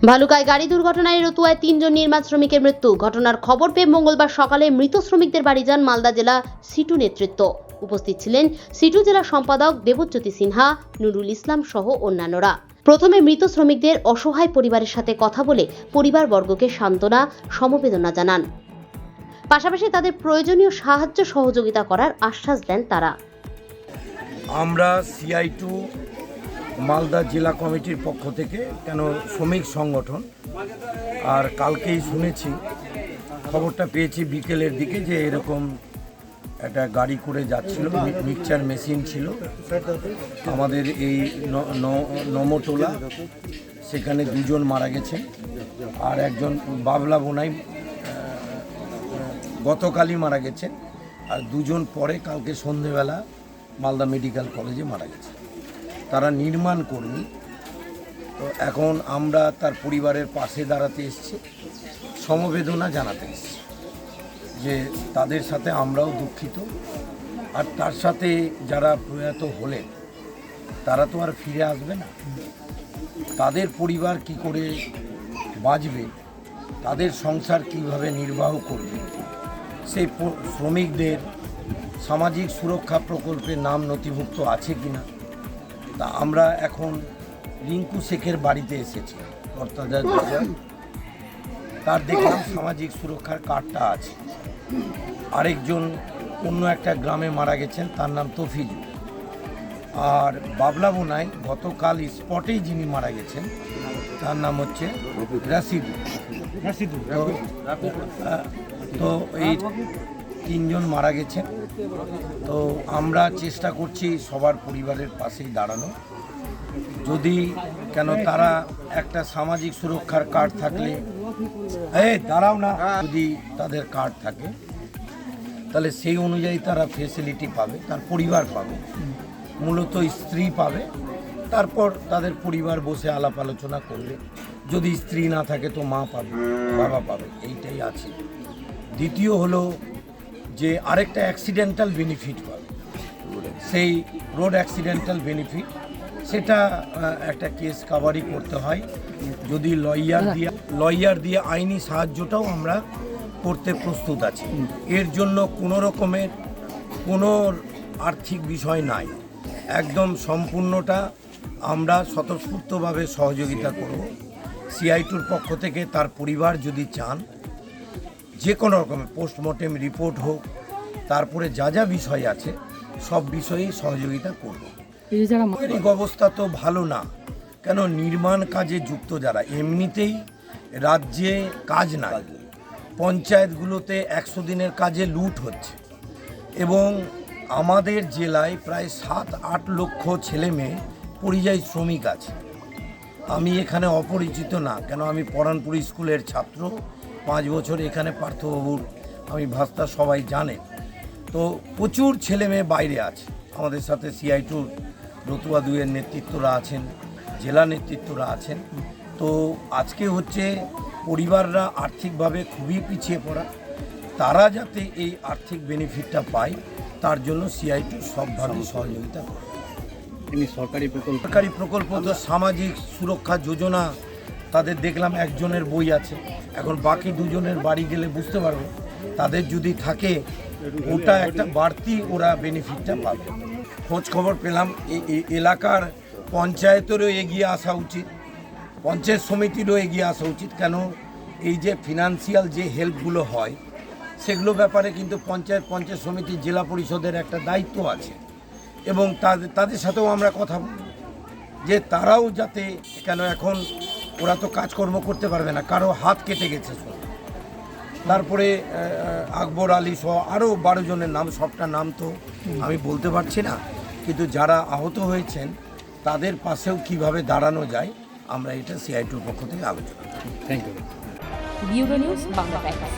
ভালুকায় গাড়ি দুর্ঘটনায় রতুয়ায় ৩ জন নির্মাণ শ্রমিকের মৃত্যু। ঘটনার খবর পেয়ে মঙ্গলবার সকালে মৃত শ্রমিকদের বাড়ি যান মালদা জেলা সিটু নেতৃত্ব। উপস্থিত ছিলেন সিটু জেলা সম্পাদক দেবজ্যোতি সিনহা, নুরুল ইসলাম সহ অন্যান্যরা। প্রথমে মৃত শ্রমিকদের অসহায় পরিবারের সাথে কথা বলে পরিবারবর্গকে সান্ত্বনা, সমবেদনা জানান। পাশাপাশি তাদের প্রয়োজনীয় সাহায্য সহযোগিতা করার আশ্বাস দেন তারা। আমরা CI2 মালদা জেলা কমিটির পক্ষ থেকে শ্রমিক সংগঠন আর কালকেই শুনেছি, খবরটা পেয়েছি বিকেলের দিকে যে এরকম একটা গাড়ি করে যাচ্ছিল, মিক্সচার মেশিন ছিল আমাদের এই নমটোলা, সেখানে 2 জন মারা গেছে আর একজন বাবলা বোনাই গতকালই মারা গেছে আর 2 জন পরে কালকে সন্ধেবেলা মালদা মেডিকেল কলেজে মারা গেছে। তারা নির্মাণ কর্মী। তো এখন আমরা তার পরিবারের পাশে দাঁড়াতে এসেছি, সমবেদনা জানাতে এসেছি যে তাদের সাথে আমরাও দুঃখিত। আর তার সাথে যারা প্রয়াত হলেন তারা তো আর ফিরে আসবে না, তাদের পরিবার কি করে বাঁচবে, তাদের সংসার কিভাবে নির্বাহ করবে, সেই শ্রমিকদের সামাজিক সুরক্ষা প্রকল্পে নাম নথিভুক্ত আছে কিনা। তা আমরা এখন রিঙ্কু শেখের বাড়িতে এসেছি, তার দেখলাম সামাজিক সুরক্ষার কার্ডটা আছে। আরেকজন অন্য একটা গ্রামে মারা গেছেন, তার নাম তফিজুল। আর বাবলা বোনাই গতকাল স্পটেই যিনি মারা গেছেন তার নাম হচ্ছে রাশিদুল। তো এই 3 জন মারা গেছেন। তো আমরা চেষ্টা করছি সবার পরিবারের পাশেই দাঁড়ানো। যদি তারা একটা সামাজিক সুরক্ষার কার্ড থাকলে, দাঁড়াও না, যদি তাদের কার্ড থাকে তাহলে সেই অনুযায়ী তারা ফেসিলিটি পাবে, তার পরিবার পাবে, মূলত স্ত্রী পাবে। তারপর তাদের পরিবার বসে আলাপ আলোচনা করবে, যদি স্ত্রী না থাকে তো মা পাবে, বাবা পাবে, এইটাই আছে। দ্বিতীয় হলো যে আরেকটা অ্যাক্সিডেন্টাল বেনিফিট পাবে, সেই রোড অ্যাক্সিডেন্টাল বেনিফিট, সেটা একটা কেস কাভারি করতে হয়। যদি লয়ার দিয়ে আইনি সাহায্যটাও আমরা করতে প্রস্তুত আছি। এর জন্য কোনো রকমের কোনো আর্থিক বিষয় নাই, একদম সম্পূর্ণটা আমরা স্বতঃস্ফূর্তভাবে সহযোগিতা করব। CI2-র পক্ষ থেকে তার পরিবার যদি চান যে কোনো রকমের পোস্টমর্টেম রিপোর্ট হোক, তারপরে যা যা বিষয় আছে সব বিষয়েই সহযোগিতা করব। এই অবস্থা তো ভালো না, নির্মাণ কাজে যুক্ত যারা, এমনিতেই রাজ্যে কাজ না, পঞ্চায়েতগুলোতে 100 দিনের কাজে লুট হচ্ছে এবং আমাদের জেলায় প্রায় 7-8 লক্ষ ছেলে মেয়ে পরিযায়ী শ্রমিক আছে। আমি এখানে অপরিচিত না, আমি পরানপুর স্কুলের ছাত্র, 5 বছর এখানে পার্থবাবুর আমি ভাস্তা, সবাই জানে। তো প্রচুর ছেলে মেয়ে বাইরে আছে। আমাদের সাথে CI2-র রতুয়া 2-এর নেতৃত্বরা আছেন, জেলা নেতৃত্বরা আছেন। তো আজকে হচ্ছে পরিবাররা আর্থিকভাবে খুবই পিছিয়ে পড়া, তারা যাতে এই আর্থিক বেনিফিটটা পায় তার জন্য CI2 সবভাবে সহযোগিতা করে। সরকারি প্রকল্প তো সামাজিক সুরক্ষা যোজনা, তাদের দেখলাম একজনের বই আছে, এখন বাকি 2 জনের বাড়ি গেলে বুঝতে পারবো, তাদের যদি থাকে ওটা একটা বাড়তি ওরা বেনিফিটটা পাবে। খোঁজ খবর পেলাম এই এলাকার পঞ্চায়েতেরও এগিয়ে আসা উচিত, পঞ্চায়েত সমিতিরও এগিয়ে আসা উচিত। এই যে ফিনান্সিয়াল যে হেল্পগুলো হয় সেগুলো ব্যাপারে কিন্তু পঞ্চায়েত সমিতি, জেলা পরিষদের একটা দায়িত্ব আছে এবং তাদের সাথেও আমরা কথা বলি যে তারাও যাতে, এখন ওরা তো কাজকর্ম করতে পারবে না, কারো হাত কেটে গেছে। তারপরে আকবর আলী সহ আরও 12 জনের নাম, সবটা নাম তো আমি বলতে পারছি না, কিন্তু যারা আহত হয়েছেন তাদের পাশেও কিভাবে দাঁড়ানো যায় আমরা এটা CI2-র পক্ষ থেকে আলোচনা করি। Bureau news, Bangla Times.